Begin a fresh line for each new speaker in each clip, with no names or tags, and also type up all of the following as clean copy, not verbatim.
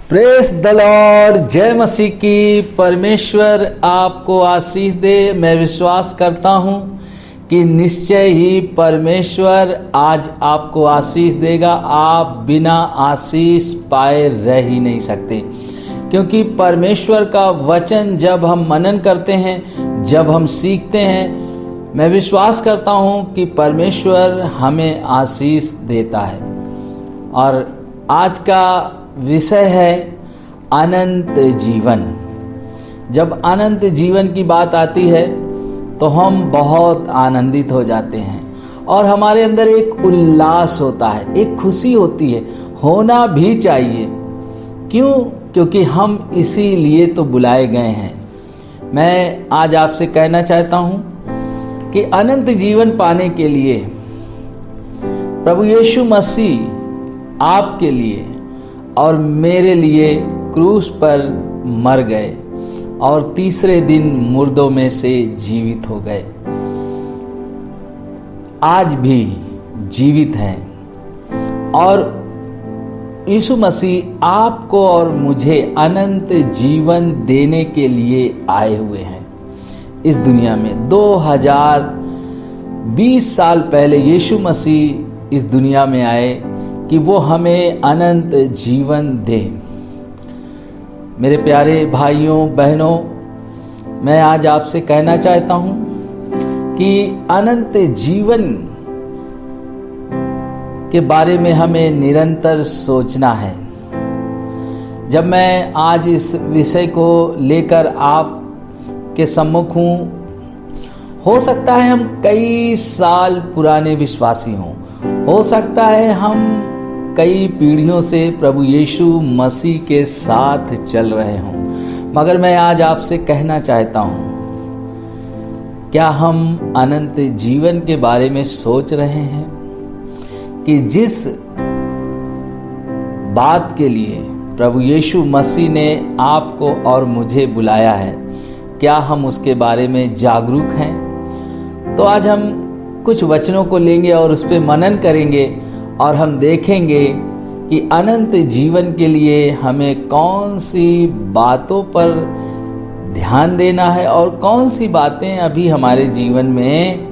Press the Lord, जय मसीह की। परमेश्वर आपको आशीष दे। मैं विश्वास करता हूँ कि निश्चय ही परमेश्वर आज आपको आशीष देगा। आप बिना आशीष पाए रह ही नहीं सकते, क्योंकि परमेश्वर का वचन जब हम मनन करते हैं, जब हम सीखते हैं, मैं विश्वास करता हूँ कि परमेश्वर हमें आशीष देता है। और आज का विषय है अनंत जीवन। जब अनंत जीवन की बात आती है तो हम बहुत आनंदित हो जाते हैं और हमारे अंदर एक उल्लास होता है, एक खुशी होती है, होना भी चाहिए। क्यों? क्योंकि हम इसीलिए तो बुलाए गए हैं। मैं आज आपसे कहना चाहता हूँ कि अनंत जीवन पाने के लिए प्रभु यीशु मसीह आपके लिए और मेरे लिए क्रूस पर मर गए और तीसरे दिन मुर्दों में से जीवित हो गए। आज भी जीवित हैं और यीशु मसीह आपको और मुझे अनंत जीवन देने के लिए आए हुए हैं इस दुनिया में। 2020 साल पहले यीशु मसीह इस दुनिया में आए कि वो हमें अनंत जीवन दे। मेरे प्यारे भाइयों बहनों, मैं आज आपसे कहना चाहता हूँ कि अनंत जीवन के बारे में हमें निरंतर सोचना है। जब मैं आज इस विषय को लेकर आप के सम्मुख हूँ, हो सकता है हम कई साल पुराने विश्वासी हों, हो सकता है हम कई पीढ़ियों से प्रभु यीशु मसीह के साथ चल रहे हों, मगर मैं आज आपसे कहना चाहता हूँ, क्या हम अनंत जीवन के बारे में सोच रहे हैं कि जिस बात के लिए प्रभु यीशु मसीह ने आपको और मुझे बुलाया है, क्या हम उसके बारे में जागरूक हैं? तो आज हम कुछ वचनों को लेंगे और उस पर मनन करेंगे और हम देखेंगे कि अनंत जीवन के लिए हमें कौन सी बातों पर ध्यान देना है और कौन सी बातें अभी हमारे जीवन में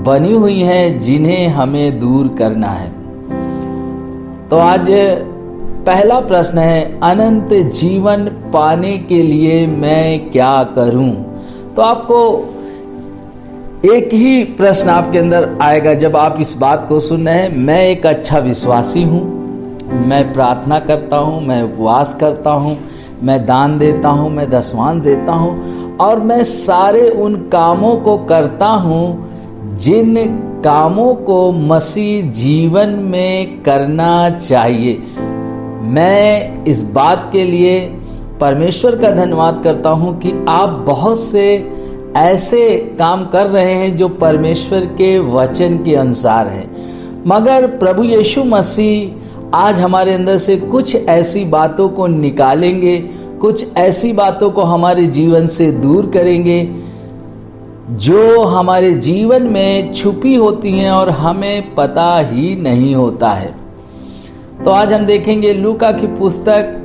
बनी हुई हैं जिन्हें हमें दूर करना है। तो आज पहला प्रश्न है, अनंत जीवन पाने के लिए मैं क्या करूं? तो आपको एक ही प्रश्न आपके अंदर आएगा जब आप इस बात को सुन रहे हैं। मैं एक अच्छा विश्वासी हूँ, मैं प्रार्थना करता हूँ, मैं उपवास करता हूँ, मैं दान देता हूँ, मैं दसवां देता हूँ और मैं सारे उन कामों को करता हूँ जिन कामों को मसीह जीवन में करना चाहिए। मैं इस बात के लिए परमेश्वर का धन्यवाद करता हूँ कि आप बहुत से ऐसे काम कर रहे हैं जो परमेश्वर के वचन के अनुसार है। मगर प्रभु यीशु मसीह आज हमारे अंदर से कुछ ऐसी बातों को निकालेंगे, कुछ ऐसी बातों को हमारे जीवन से दूर करेंगे जो हमारे जीवन में छुपी होती हैं और हमें पता ही नहीं होता है। तो आज हम देखेंगे लूका की पुस्तक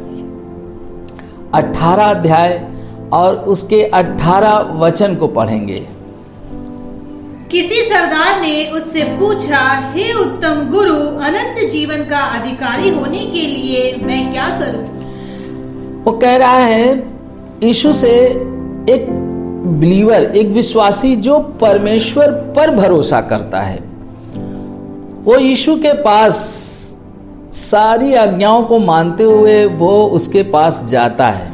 18 अध्याय और उसके 18 वचन को पढ़ेंगे।
किसी सरदार ने उससे पूछा, हे उत्तम गुरु, अनंत जीवन का अधिकारी होने के लिए मैं क्या करूं?
वो कह रहा है यीशु से, एक बिलीवर, एक विश्वासी जो परमेश्वर पर भरोसा करता है, वो यीशु के पास सारी आज्ञाओं को मानते हुए वो उसके पास जाता है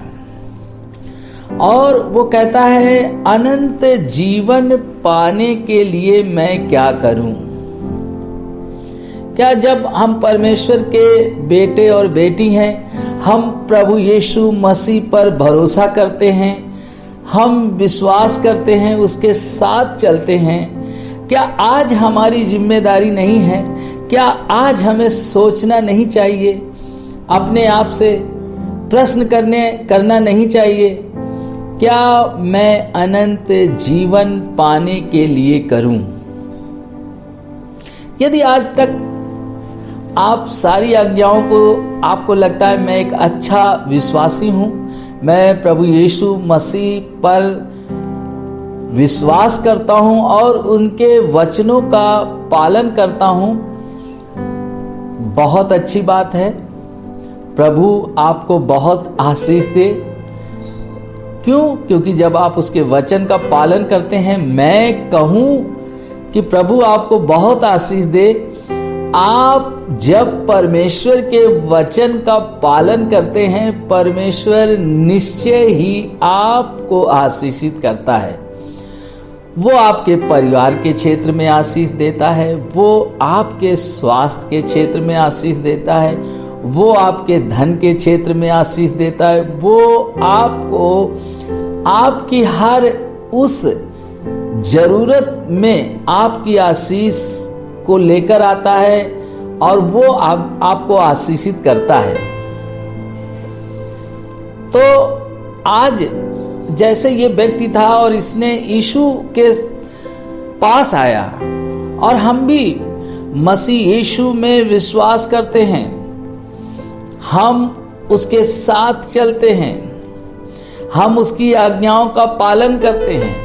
और वो कहता है, अनंत जीवन पाने के लिए मैं क्या करूं? क्या जब हम परमेश्वर के बेटे और बेटी हैं, हम प्रभु यीशु मसीह पर भरोसा करते हैं, हम विश्वास करते हैं, उसके साथ चलते हैं, क्या आज हमारी जिम्मेदारी नहीं है? क्या आज हमें सोचना नहीं चाहिए अपने आप से प्रश्न करना नहीं चाहिए, क्या मैं अनंत जीवन पाने के लिए करूं? यदि आज तक आप सारी आज्ञाओं को आपको लगता है मैं एक अच्छा विश्वासी हूं, मैं प्रभु यीशु मसीह पर विश्वास करता हूं और उनके वचनों का पालन करता हूं, बहुत अच्छी बात है। प्रभु आपको बहुत आशीष दे। क्यों? क्योंकि जब आप उसके वचन का पालन करते हैं, मैं कहूं कि प्रभु आपको बहुत आशीष दे। आप जब परमेश्वर के वचन का पालन करते हैं, परमेश्वर निश्चय ही आपको आशीषित करता है। वो आपके परिवार के क्षेत्र में आशीष देता है, वो आपके स्वास्थ्य के क्षेत्र में आशीष देता है, वो आपके धन के क्षेत्र में आशीष देता है, वो आपको आपकी हर उस जरूरत में आपकी आशीष को लेकर आता है और वो आपको आशीषित करता है। तो आज जैसे ये व्यक्ति था और इसने यीशु के पास आया और हम भी मसीह यीशु में विश्वास करते हैं, हम उसके साथ चलते हैं, हम उसकी आज्ञाओं का पालन करते हैं।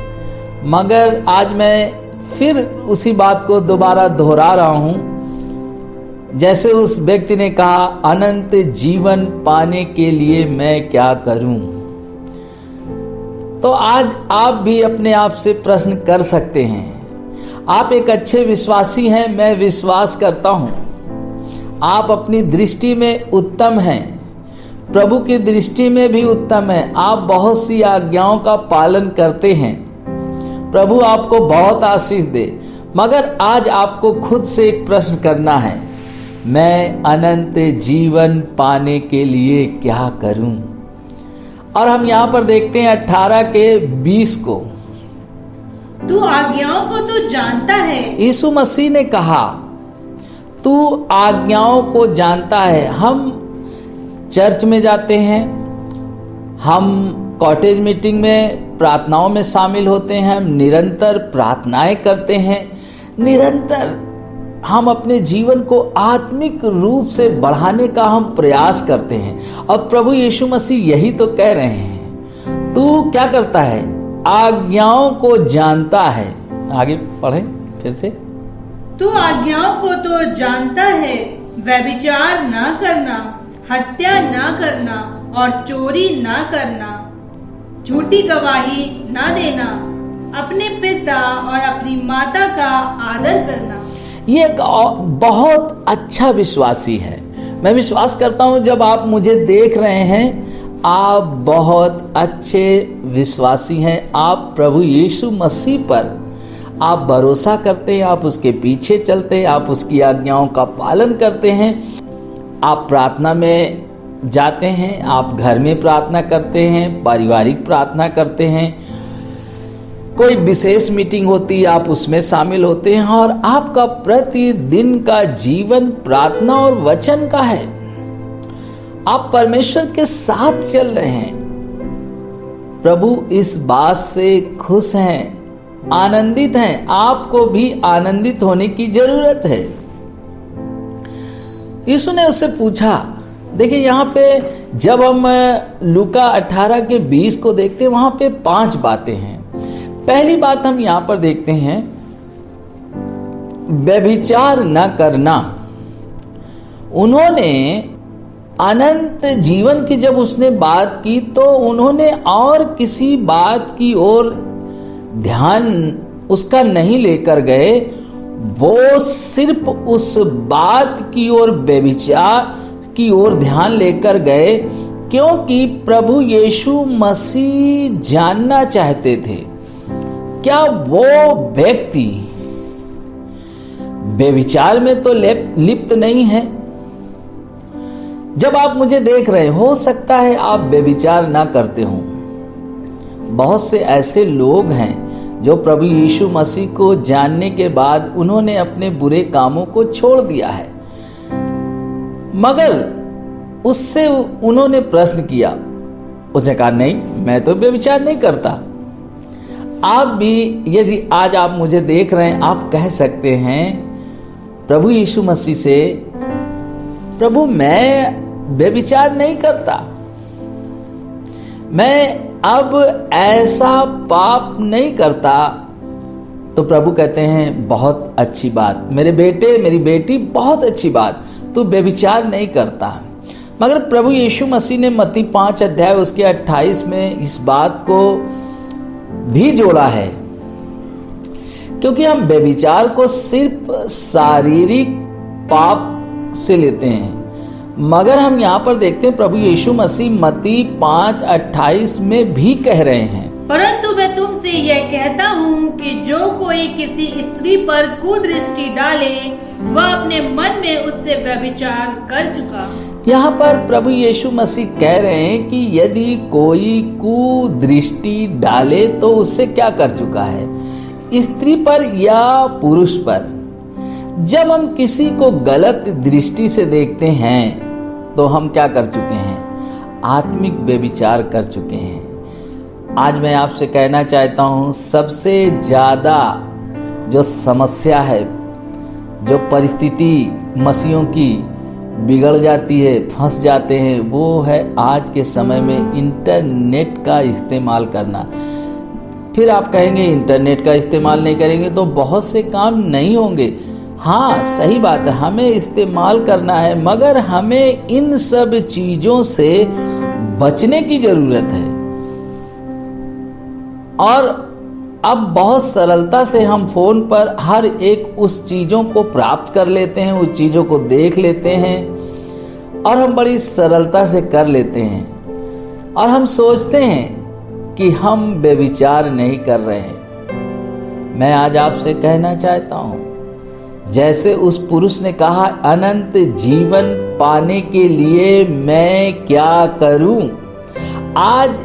मगर आज मैं फिर उसी बात को दोबारा दोहरा रहा हूं, जैसे उस व्यक्ति ने कहा, अनंत जीवन पाने के लिए मैं क्या करूं? तो आज आप भी अपने आप से प्रश्न कर सकते हैं। आप एक अच्छे विश्वासी हैं, मैं विश्वास करता हूं। आप अपनी दृष्टि में उत्तम हैं, प्रभु की दृष्टि में भी उत्तम है। आप बहुत सी आज्ञाओं का पालन करते हैं, प्रभु आपको बहुत आशीष दे। मगर आज आपको खुद से एक प्रश्न करना है, मैं अनंत जीवन पाने के लिए क्या करूं? और हम यहाँ पर देखते हैं 18 के 20 को।
तू आज्ञाओं को तो जानता है।
यीशु मसीह ने कहा, तू आज्ञाओं को जानता है। हम चर्च में जाते हैं, हम कॉटेज मीटिंग में प्रार्थनाओं में शामिल होते हैं, हम निरंतर प्रार्थनाएं करते हैं, निरंतर हम अपने जीवन को आत्मिक रूप से बढ़ाने का हम प्रयास करते हैं। और प्रभु यीशु मसीह यही तो कह रहे हैं, तू क्या करता है? आज्ञाओं को जानता है। आगे पढ़ें फिर से।
तू आज्ञाओं को तो जानता है, व्यभिचार ना करना, हत्या ना करना और चोरी ना करना, झूठी गवाही ना देना, अपने पिता और अपनी माता का आदर करना।
ये एक बहुत अच्छा विश्वासी है। मैं विश्वास करता हूं जब आप मुझे देख रहे हैं, आप बहुत अच्छे विश्वासी हैं। आप प्रभु यीशु मसीह पर आप भरोसा करते हैं, आप उसके पीछे चलते हैं, आप उसकी आज्ञाओं का पालन करते हैं, आप प्रार्थना में जाते हैं, आप घर में प्रार्थना करते हैं, पारिवारिक प्रार्थना करते हैं, कोई विशेष मीटिंग होती है आप उसमें शामिल होते हैं और आपका प्रतिदिन का जीवन प्रार्थना और वचन का है। आप परमेश्वर के साथ चल रहे हैं। प्रभु इस बात से खुश हैं, आनंदित हैं। आपको भी आनंदित होने की जरूरत है। यीशु ने उससे पूछा, देखिए यहाँ पे जब हम लूका 18 के 20 को देखते हैं, वहां पे 5 बातें हैं। पहली बात हम यहां पर देखते हैं, व्यभिचार न करना। उन्होंने अनंत जीवन की जब उसने बात की तो उन्होंने और किसी बात की ओर ध्यान उसका नहीं लेकर गए, वो सिर्फ उस बात की ओर, व्यभिचार की ओर ध्यान लेकर गए, क्योंकि प्रभु यीशु मसीह जानना चाहते थे क्या वो व्यक्ति व्यभिचार में तो लिप्त नहीं है। जब आप मुझे देख रहे हो सकता है आप व्यभिचार ना करते हो। बहुत से ऐसे लोग हैं जो प्रभु यीशु मसीह को जानने के बाद उन्होंने अपने बुरे कामों को छोड़ दिया है, मगर उससे उन्होंने प्रश्न किया। उसने कहा नहीं, मैं तो व्यभिचार नहीं करता। आप भी यदि आज आप मुझे देख रहे हैं, आप कह सकते हैं प्रभु यीशु मसीह से, प्रभु मैं व्यभिचार नहीं करता, मैं अब ऐसा पाप नहीं करता। तो प्रभु कहते हैं बहुत अच्छी बात, मेरे बेटे मेरी बेटी, बहुत अच्छी बात, तू व्यभिचार नहीं करता। मगर प्रभु यीशु मसीह ने मत्ती 5 अध्याय उसके 28 में इस बात को भी जोड़ा है, क्योंकि हम व्यभिचार को सिर्फ शारीरिक पाप से लेते हैं, मगर हम यहाँ पर देखते हैं प्रभु यीशु मसीह मत्ती 5:28 में भी कह रहे हैं,
परंतु मैं तुमसे यह कहता हूँ कि जो कोई किसी स्त्री पर कुदृष्टि डाले वह अपने मन में उससे व्यभिचार कर चुका।
यहाँ पर प्रभु यीशु मसीह कह रहे हैं कि यदि कोई कुदृष्टि डाले तो उससे क्या कर चुका है, स्त्री पर या पुरुष पर। जब हम किसी को गलत दृष्टि से देखते हैं तो हम क्या कर चुके हैं, आत्मिक व्यभिचार कर चुके हैं। आज मैं आपसे कहना चाहता हूँ, सबसे ज़्यादा जो समस्या है, जो परिस्थिति मसीहों की बिगड़ जाती है, फंस जाते हैं, वो है आज के समय में इंटरनेट का इस्तेमाल करना। फिर आप कहेंगे इंटरनेट का इस्तेमाल नहीं करेंगे तो बहुत से काम नहीं होंगे। हाँ, सही बात है, हमें इस्तेमाल करना है, मगर हमें इन सब चीज़ों से बचने की ज़रूरत है। और अब बहुत सरलता से हम फ़ोन पर हर एक उस चीज़ों को प्राप्त कर लेते हैं, उस चीज़ों को देख लेते हैं और हम बड़ी सरलता से कर लेते हैं और हम सोचते हैं कि हम व्यभिचार नहीं कर रहे हैं। मैं आज आपसे कहना चाहता हूँ, जैसे उस पुरुष ने कहा अनंत जीवन पाने के लिए मैं क्या करूं, आज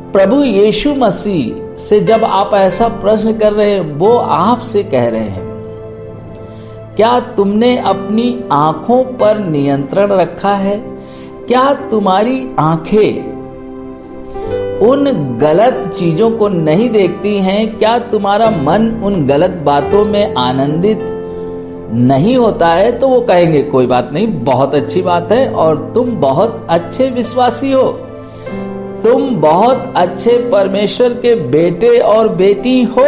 प्रभु यीशु मसीह से जब आप ऐसा प्रश्न कर रहे हैं, वो आपसे कह रहे हैं, क्या तुमने अपनी आंखों पर नियंत्रण रखा है? क्या तुम्हारी आंखें उन गलत चीजों को नहीं देखती हैं? क्या तुम्हारा मन उन गलत बातों में आनंदित नहीं होता है? तो वो कहेंगे कोई बात नहीं, बहुत अच्छी बात है और तुम बहुत अच्छे विश्वासी हो, तुम बहुत अच्छे परमेश्वर के बेटे और बेटी हो।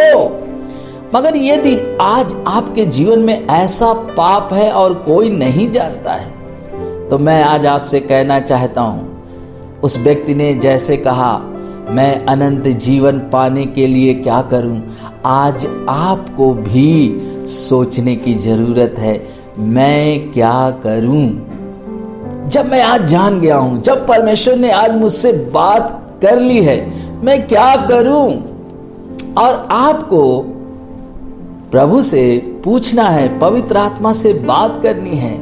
मगर यदि आज आपके जीवन में ऐसा पाप है और कोई नहीं जानता है, तो मैं आज आपसे कहना चाहता हूं, उस व्यक्ति ने जैसे कहा मैं अनंत जीवन पाने के लिए क्या करूं, आज आपको भी सोचने की जरूरत है, मैं क्या करूं। जब मैं आज जान गया हूं, जब परमेश्वर ने आज मुझसे बात कर ली है, मैं क्या करूं। और आपको प्रभु से पूछना है, पवित्र आत्मा से बात करनी है,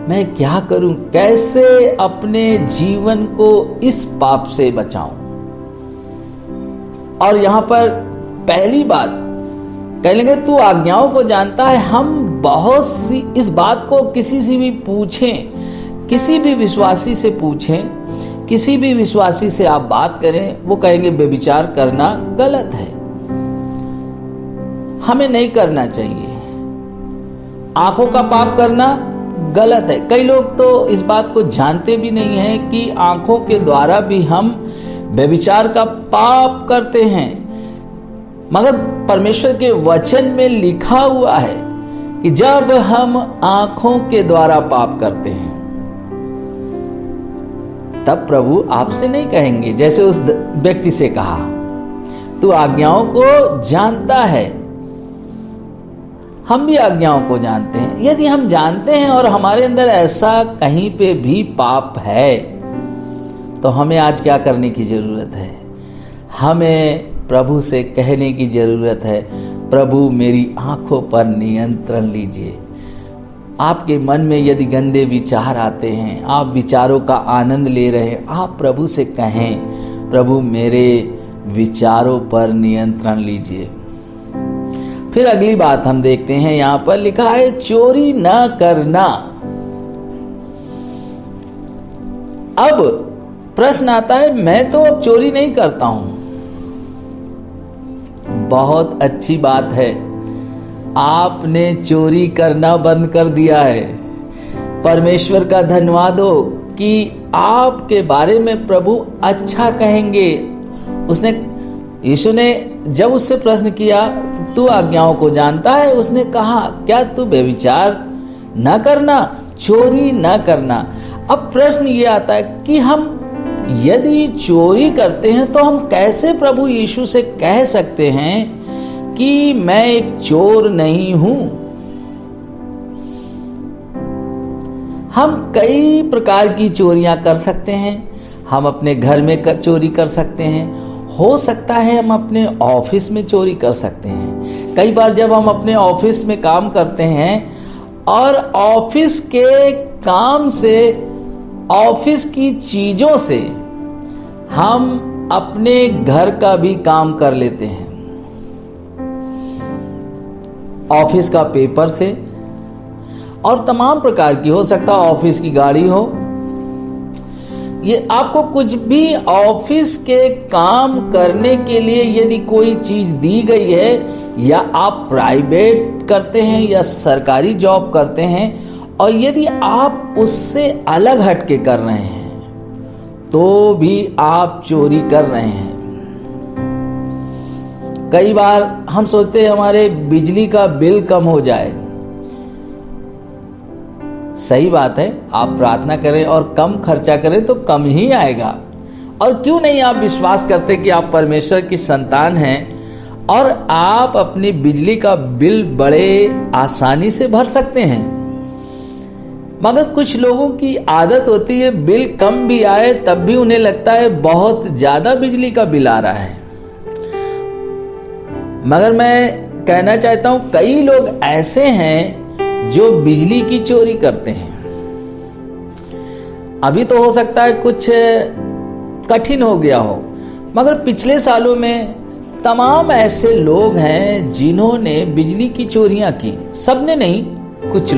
मैं क्या करूं, कैसे अपने जीवन को इस पाप से बचाऊं। और यहां पर पहली बात कह लेंगे, तू आज्ञाओं को जानता है। हम बहुत सी इस बात को किसी से भी पूछें, किसी भी विश्वासी से पूछें, किसी भी विश्वासी से आप बात करें, वो कहेंगे व्यभिचार करना गलत है, हमें नहीं करना चाहिए, आंखों का पाप करना गलत है। कई लोग तो इस बात को जानते भी नहीं हैं कि आंखों के द्वारा भी हम व्यभिचार का पाप करते हैं। मगर परमेश्वर के वचन में लिखा हुआ है कि जब हम आंखों के द्वारा पाप करते हैं, तब प्रभु आपसे नहीं कहेंगे, जैसे उस व्यक्ति से कहा, तू आज्ञाओं को जानता है। हम भी आज्ञाओं को जानते हैं। यदि हम जानते हैं और हमारे अंदर ऐसा कहीं पे भी पाप है, तो हमें आज क्या करने की जरूरत है? हमें प्रभु से कहने की जरूरत है, प्रभु मेरी आंखों पर नियंत्रण लीजिए। आपके मन में यदि गंदे विचार आते हैं, आप विचारों का आनंद ले रहे हैं, आप प्रभु से कहें, प्रभु मेरे विचारों पर नियंत्रण लीजिए। फिर अगली बात हम देखते हैं, यहां पर लिखा है चोरी न करना। अब प्रश्न आता है, मैं तो अब चोरी नहीं करता हूं। बहुत अच्छी बात है, आपने चोरी करना बंद कर दिया है। परमेश्वर का धन्यवाद हो कि आपके बारे में प्रभु अच्छा कहेंगे। यीशु ने जब उससे प्रश्न किया, तू आज्ञाओं को जानता है, उसने कहा, क्या तू व्यभिचार न करना, चोरी न करना। अब प्रश्न ये आता है कि हम यदि चोरी करते हैं तो हम कैसे प्रभु यीशु से कह सकते हैं कि मैं एक चोर नहीं हूं। हम कई प्रकार की चोरियां कर सकते हैं। हम अपने घर में चोरी कर सकते हैं, हो सकता है हम अपने ऑफिस में चोरी कर सकते हैं। कई बार जब हम अपने ऑफिस में काम करते हैं और ऑफिस के काम से, ऑफिस की चीजों से हम अपने घर का भी काम कर लेते हैं। ऑफिस का पेपर से और तमाम प्रकार की, हो सकता है ऑफिस की गाड़ी हो। ये आपको कुछ भी ऑफिस के काम करने के लिए यदि कोई चीज दी गई है, या आप प्राइवेट करते हैं या सरकारी जॉब करते हैं, और यदि आप उससे अलग हटके कर रहे हैं तो भी आप चोरी कर रहे हैं। कई बार हम सोचते हैं हमारे बिजली का बिल कम हो जाए। सही बात है, आप प्रार्थना करें और कम खर्चा करें तो कम ही आएगा। और क्यों नहीं आप विश्वास करते कि आप परमेश्वर की संतान हैं और आप अपनी बिजली का बिल बड़े आसानी से भर सकते हैं। मगर कुछ लोगों की आदत होती है, बिल कम भी आए तब भी उन्हें लगता है बहुत ज्यादा बिजली का बिल आ रहा है। मगर मैं कहना चाहता हूं, कई लोग ऐसे हैं जो बिजली की चोरी करते हैं। अभी तो हो सकता है कुछ कठिन हो गया हो, मगर पिछले सालों में तमाम ऐसे लोग हैं जिन्होंने बिजली की चोरियां की। सबने नहीं, कुछ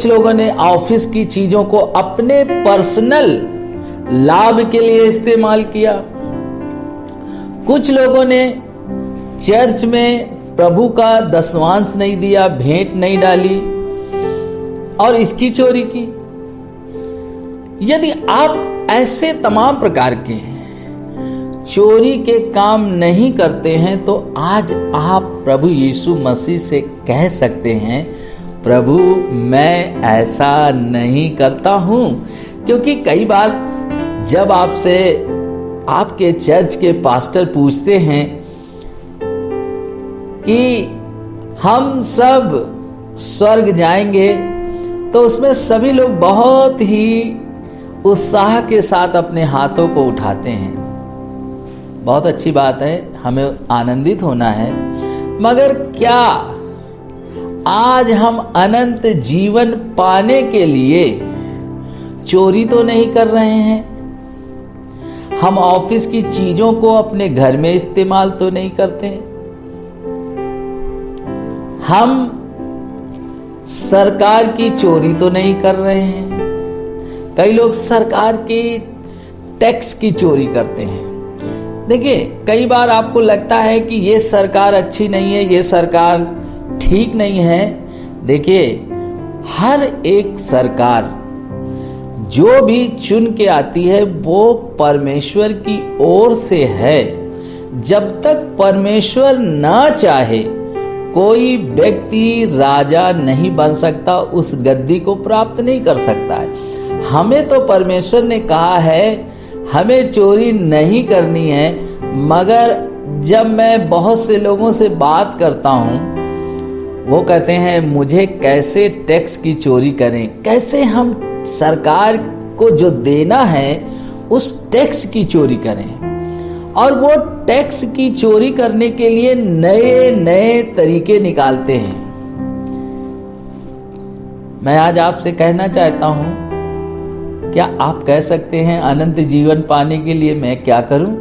लोगों ने ऑफिस की चीजों को अपने पर्सनल लाभ के लिए इस्तेमाल किया। कुछ लोगों ने चर्च में प्रभु का दशवांश नहीं दिया, भेंट नहीं डाली और इसकी चोरी की। यदि आप ऐसे तमाम प्रकार के चोरी के काम नहीं करते हैं तो आज आप प्रभु यीशु मसीह से कह सकते हैं, प्रभु मैं ऐसा नहीं करता हूं। क्योंकि कई बार जब आपसे आपके चर्च के पास्टर पूछते हैं कि हम सब स्वर्ग जाएंगे, तो उसमें सभी लोग बहुत ही उत्साह के साथ अपने हाथों को उठाते हैं। बहुत अच्छी बात है, हमें आनंदित होना है। मगर क्या आज हम अनंत जीवन पाने के लिए चोरी तो नहीं कर रहे हैं? हम ऑफिस की चीजों को अपने घर में इस्तेमाल तो नहीं करते? हम सरकार की चोरी तो नहीं कर रहे हैं? कई लोग सरकार की टैक्स की चोरी करते हैं। देखिए, कई बार आपको लगता है कि ये सरकार अच्छी नहीं है, ये सरकार ठीक नहीं है। देखिए, हर एक सरकार जो भी चुन के आती है वो परमेश्वर की ओर से है। जब तक परमेश्वर ना चाहे कोई व्यक्ति राजा नहीं बन सकता, उस गद्दी को प्राप्त नहीं कर सकता है। हमें तो परमेश्वर ने कहा है हमें चोरी नहीं करनी है। मगर जब मैं बहुत से लोगों से बात करता हूं, वो कहते हैं मुझे कैसे टैक्स की चोरी करें, कैसे हम सरकार को जो देना है उस टैक्स की चोरी करें। और वो टैक्स की चोरी करने के लिए नए नए तरीके निकालते हैं। मैं आज आपसे कहना चाहता हूं, क्या आप कह सकते हैं अनंत जीवन पाने के लिए मैं क्या करूं?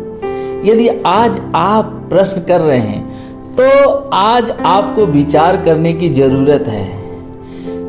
यदि आज आप प्रश्न कर रहे हैं तो आज आपको विचार करने की जरूरत है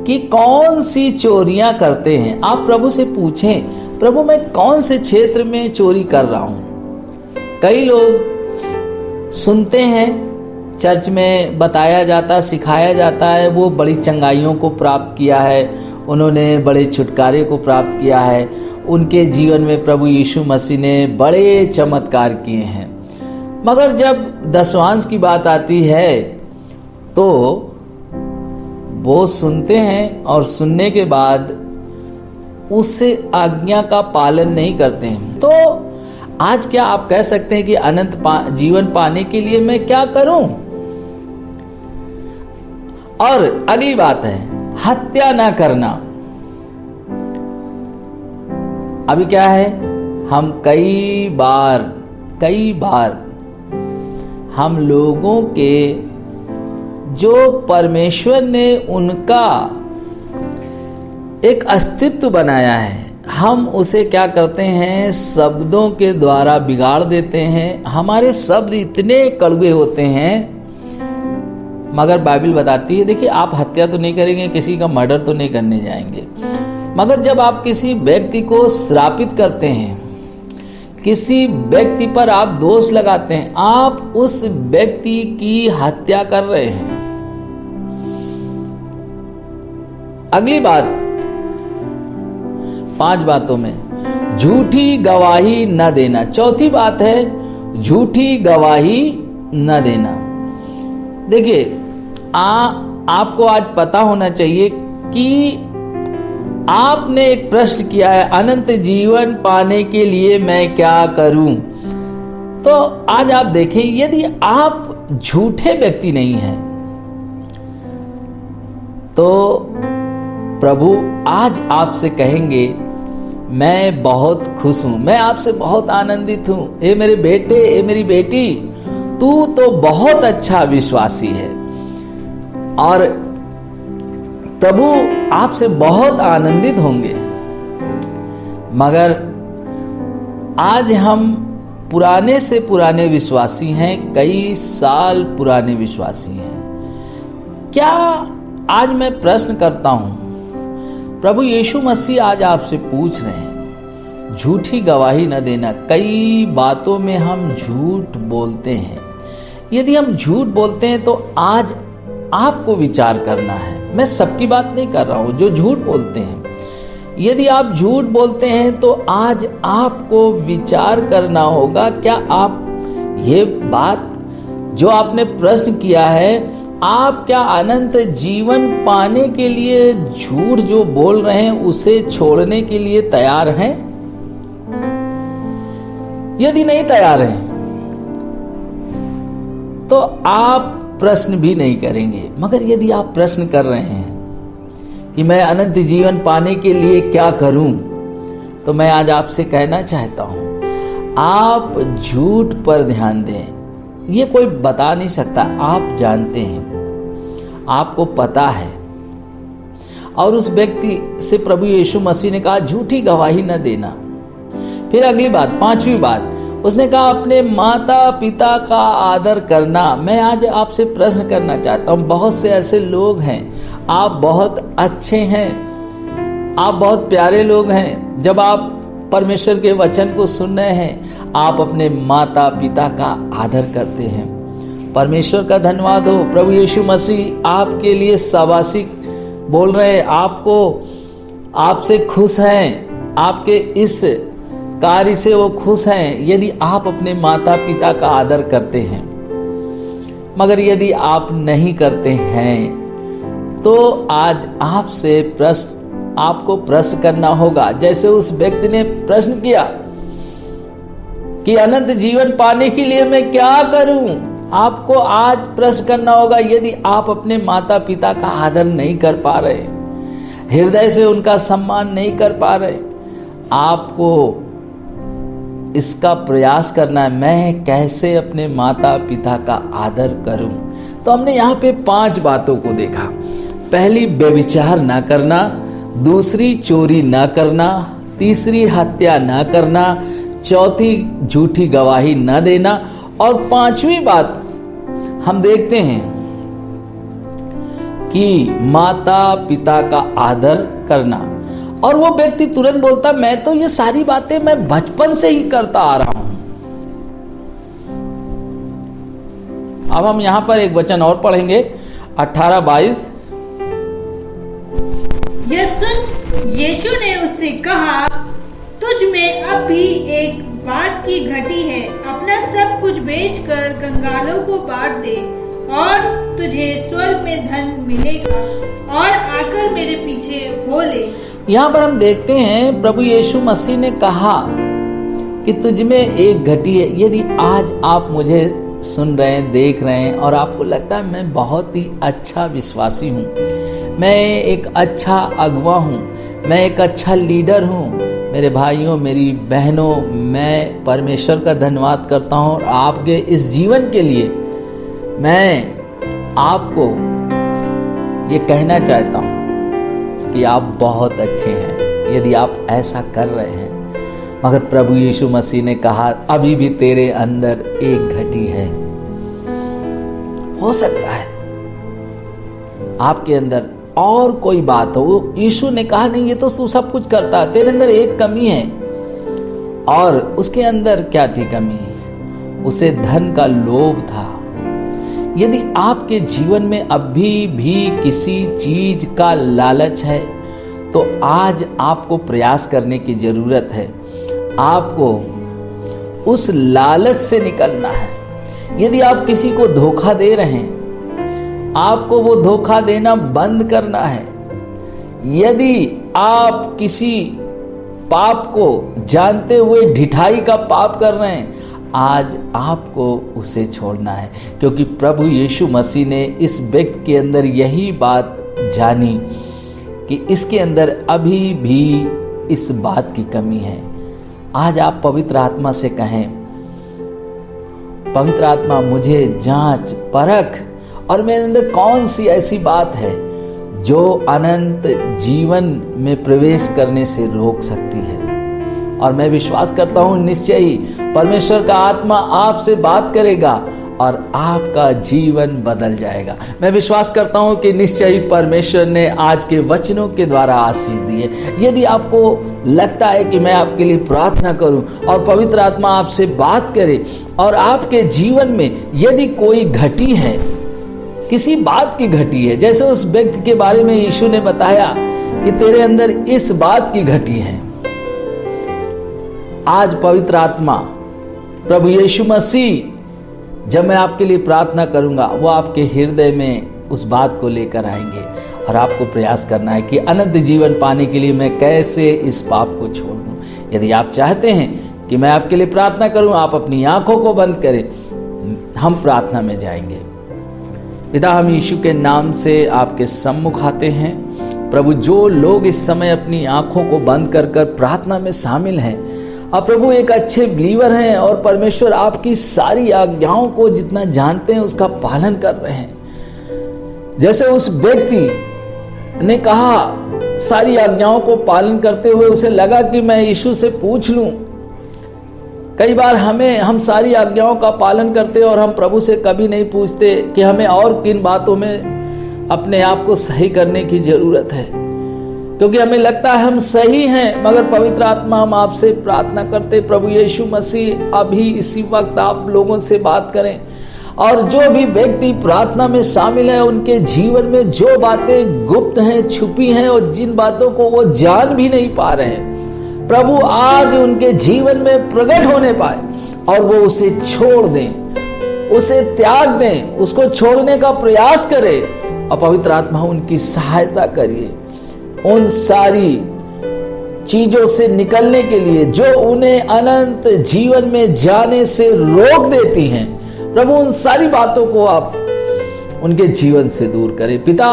कि कौन सी चोरियां करते हैं। आप प्रभु से पूछें, प्रभु मैं कौन से क्षेत्र में चोरी कर रहा हूं। कई लोग सुनते हैं, चर्च में बताया जाता, सिखाया जाता है, वो बड़ी चंगाइयों को प्राप्त किया है, उन्होंने बड़े छुटकारे को प्राप्त किया है, उनके जीवन में प्रभु यीशु मसीह ने बड़े चमत्कार किए हैं। मगर जब दशवांश की बात आती है तो वो सुनते हैं और सुनने के बाद उससे आज्ञा का पालन नहीं करते हैं। तो आज क्या आप कह सकते हैं कि अनंत जीवन पाने के लिए मैं क्या करूं? और अगली बात है हत्या ना करना। अभी क्या है, हम कई बार हम लोगों के जो परमेश्वर ने उनका एक अस्तित्व बनाया है, हम उसे क्या करते हैं, शब्दों के द्वारा बिगाड़ देते हैं। हमारे शब्द इतने कड़वे होते हैं। मगर बाइबल बताती है, देखिए आप हत्या तो नहीं करेंगे, किसी का मर्डर तो नहीं करने जाएंगे, मगर जब आप किसी व्यक्ति को श्रापित करते हैं, किसी व्यक्ति पर आप दोष लगाते हैं, आप उस व्यक्ति की हत्या कर रहे हैं। अगली बात, 5 बातों में झूठी गवाही न देना। चौथी बात है झूठी गवाही न देना। देखिए आपको आज पता होना चाहिए कि आपने एक प्रश्न किया है, अनंत जीवन पाने के लिए मैं क्या करूं? तो आज आप देखें, यदि आप झूठे व्यक्ति नहीं हैं तो प्रभु आज आपसे कहेंगे मैं बहुत खुश हूं, मैं आपसे बहुत आनंदित हूं। ए मेरे बेटे, ए मेरी बेटी, तू तो बहुत अच्छा विश्वासी है और प्रभु आपसे बहुत आनंदित होंगे। मगर आज हम पुराने से पुराने विश्वासी हैं, कई साल पुराने विश्वासी हैं। क्या आज मैं प्रश्न करता हूं, प्रभु यीशु मसीह आज आपसे पूछ रहे हैं झूठी गवाही न देना। कई बातों में हम झूठ बोलते हैं। यदि हम झूठ बोलते हैं तो आज आपको विचार करना है। मैं सबकी बात नहीं कर रहा हूं जो झूठ बोलते हैं। यदि आप झूठ बोलते हैं तो आज आपको विचार करना होगा, क्या आप ये बात जो आपने प्रश्न किया है, आप क्या अनंत जीवन पाने के लिए झूठ जो बोल रहे हैं उसे छोड़ने के लिए तैयार हैं? यदि नहीं तैयार हैं तो आप प्रश्न भी नहीं करेंगे। मगर यदि आप प्रश्न कर रहे हैं कि मैं अनंत जीवन पाने के लिए क्या करूं, तो मैं आज आपसे कहना चाहता हूं, आप झूठ पर ध्यान दें। ये कोई बता नहीं सकता, आप जानते हैं, आपको पता है। और उस व्यक्ति से प्रभु यीशु मसीह ने कहा झूठी गवाही न देना। फिर अगली बात, 5वीं बात, उसने कहा अपने माता पिता का आदर करना। मैं आज आपसे प्रश्न करना चाहता हूं, बहुत से ऐसे लोग हैं, आप बहुत अच्छे हैं, आप बहुत प्यारे लोग हैं, जब आप परमेश्वर के वचन को सुन रहे हैं आप अपने माता पिता का आदर करते हैं। परमेश्वर का धन्यवाद हो, प्रभु यीशु मसीह आपके लिए शाबाशी बोल रहे हैं, आपसे खुश हैं, आपके इस कार्य से वो खुश हैं यदि आप अपने माता पिता का आदर करते हैं। मगर यदि आप नहीं करते हैं तो आज आपको प्रश्न करना होगा, जैसे उस व्यक्ति ने प्रश्न किया कि अनंत जीवन पाने के लिए मैं क्या करूं। आपको आज प्रश्न करना होगा, यदि आप अपने माता पिता का आदर नहीं कर पा रहे, हृदय से उनका सम्मान नहीं कर पा रहे, आपको इसका प्रयास करना है, मैं कैसे अपने माता पिता का आदर करूं। तो हमने यहाँ पे 5 बातों को देखा। पहली, व्यभिचार ना करना, दूसरी, चोरी ना करना, तीसरी, हत्या ना करना, चौथी, झूठी गवाही ना देना, और 5वीं बात हम देखते हैं कि माता पिता का आदर करना। और वो व्यक्ति तुरंत बोलता, मैं तो ये सारी बातें मैं बचपन से ही करता आ रहा हूं। अब हम यहां पर एक वचन और पढ़ेंगे, 18-22।
यह सुन यीशु ने उससे कहा, तुझ में अब भी एक बात की घटी है। अपना सब कुछ बेचकर कंगालों को बांट दे और तुझे स्वर्ग में धन मिलेगा, और आकर मेरे पीछे हो ले।
यहाँ पर हम देखते हैं प्रभु यीशु मसीह ने कहा कि तुझ में एक घटी है। यदि आज आप मुझे सुन रहे हैं, देख रहे हैं और आपको लगता है मैं बहुत ही अच्छा विश्वासी हूँ, मैं एक अच्छा अगुवा हूँ, मैं एक अच्छा लीडर हूँ, मेरे भाइयों मेरी बहनों, मैं परमेश्वर का धन्यवाद करता हूँ और आपके इस जीवन के लिए मैं आपको ये कहना चाहता हूँ कि आप बहुत अच्छे हैं यदि आप ऐसा कर रहे हैं। मगर प्रभु यीशु मसीह ने कहा, अभी भी तेरे अंदर एक घटी है। हो सकता है आपके अंदर और कोई बात हो। यीशु ने कहा, नहीं ये तो तू सब कुछ करता है, तेरे अंदर एक कमी है। और उसके अंदर क्या थी कमी? उसे धन का लोभ था। यदि आपके जीवन में अभी भी किसी चीज का लालच है तो आज आपको प्रयास करने की जरूरत है। आपको उस लालच से निकलना है। यदि आप किसी को धोखा दे रहे हैं, आपको वो धोखा देना बंद करना है। यदि आप किसी पाप को जानते हुए ढिठाई का पाप कर रहे हैं, आज आपको उसे छोड़ना है, क्योंकि प्रभु यीशु मसीह ने इस व्यक्ति के अंदर यही बात जानी कि इसके अंदर अभी भी इस बात की कमी है। आज आप पवित्र आत्मा से कहें, पवित्र आत्मा मुझे जांच परख और मेरे अंदर कौन सी ऐसी बात है जो अनंत जीवन में प्रवेश करने से रोक सकती है। और मैं विश्वास करता हूं निश्चय ही परमेश्वर का आत्मा आपसे बात करेगा और आपका जीवन बदल जाएगा। मैं विश्वास करता हूं कि निश्चय ही परमेश्वर ने आज के वचनों के द्वारा आशीष दी है। यदि आपको लगता है कि मैं आपके लिए प्रार्थना करूं और पवित्र आत्मा आपसे बात करे और आपके जीवन में यदि कोई घटी है, किसी बात की घटी है, जैसे उस व्यक्ति के बारे में यीशु ने बताया कि तेरे अंदर इस बात की घटी है, आज पवित्र आत्मा प्रभु यीशु मसीह जब मैं आपके लिए प्रार्थना करूंगा, वो आपके हृदय में उस बात को लेकर आएंगे और आपको प्रयास करना है कि अनंत जीवन पाने के लिए मैं कैसे इस पाप को छोड़ दूं। यदि आप चाहते हैं कि मैं आपके लिए प्रार्थना करूं, आप अपनी आंखों को बंद करें, हम प्रार्थना में जाएंगे। पिता, हम यीशु के नाम से आपके सम्मुख आते हैं। प्रभु, जो लोग इस समय अपनी आंखों को बंद कर कर प्रार्थना में शामिल हैं, अब प्रभु एक अच्छे बिलीवर हैं और परमेश्वर आपकी सारी आज्ञाओं को जितना जानते हैं उसका पालन कर रहे हैं। जैसे उस व्यक्ति ने कहा, सारी आज्ञाओं को पालन करते हुए उसे लगा कि मैं यीशु से पूछ लूं। कई बार हम सारी आज्ञाओं का पालन करते और हम प्रभु से कभी नहीं पूछते कि हमें और किन बातों में अपने आप को सही करने की जरूरत है, क्योंकि हमें लगता है हम सही हैं। मगर पवित्र आत्मा, हम आपसे प्रार्थना करते, प्रभु यीशु मसीह अभी इसी वक्त आप लोगों से बात करें और जो भी व्यक्ति प्रार्थना में शामिल है उनके जीवन में जो बातें गुप्त हैं, छुपी हैं और जिन बातों को वो जान भी नहीं पा रहे हैं, प्रभु आज उनके जीवन में प्रकट होने पाए और वो उसे छोड़ दें, उसे त्याग दें, उसको छोड़ने का प्रयास करें। और पवित्र आत्मा उनकी सहायता करिए उन सारी चीजों से निकलने के लिए जो उन्हें अनंत जीवन में जाने से रोक देती हैं। प्रभु, उन सारी बातों को आप उनके जीवन से दूर करें। पिता,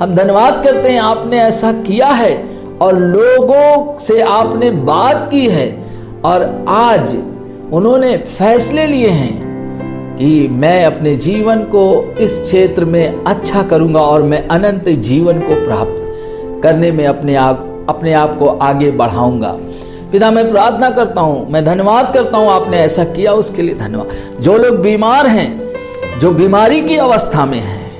हम धन्यवाद करते हैं, आपने ऐसा किया है और लोगों से आपने बात की है और आज उन्होंने फैसले लिए हैं कि मैं अपने जीवन को इस क्षेत्र में अच्छा करूंगा और मैं अनंत जीवन को प्राप्त करने में अपने आप को आगे बढ़ाऊंगा। पिता, मैं प्रार्थना करता हूं, मैं धन्यवाद करता हूं, आपने ऐसा किया उसके लिए धन्यवाद। जो लोग बीमार हैं, जो बीमारी की अवस्था में हैं,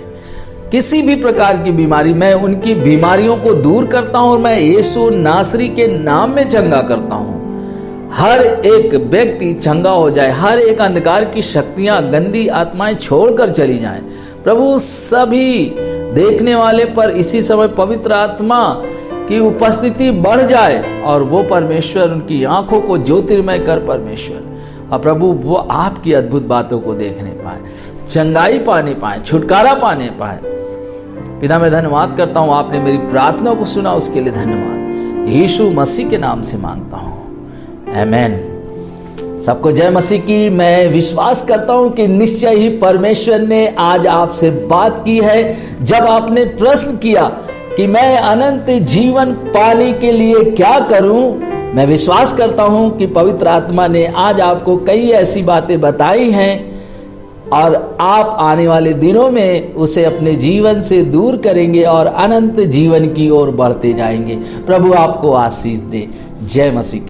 किसी भी प्रकार की बीमारी, मैं उनकी बीमारियों को दूर करता हूं और मैं यीशु नासरी के नाम में चंगा करता हूं। हर एक व्यक्ति चंगा हो जाए, हर एक अंधकार की शक्तियां, गंदी आत्माएं छोड़कर चली जाएं। प्रभु सभी देखने वाले पर इसी समय पवित्र आत्मा की उपस्थिति बढ़ जाए और वो परमेश्वर उनकी आंखों को ज्योतिर्मय कर परमेश्वर, और प्रभु वो आपकी अद्भुत बातों को देखने पाए, चंगाई पाने पाए, छुटकारा पाने पाए। पिता मैं धन्यवाद करता हूँ, आपने मेरी प्रार्थना को सुना, उसके लिए धन्यवाद। यीशु मसीह के नाम से मांगता हूँ, आमेन। सबको जय मसीह की। मैं विश्वास करता हूं कि निश्चय ही परमेश्वर ने आज आपसे बात की है। जब आपने प्रश्न किया कि मैं अनंत जीवन पाने के लिए क्या करूं, मैं विश्वास करता हूं कि पवित्र आत्मा ने आज आपको कई ऐसी बातें बताई हैं और आप आने वाले दिनों में उसे अपने जीवन से दूर करेंगे और अनंत जीवन की ओर बढ़ते जाएंगे। प्रभु आपको आशीष दे। जय मसीह।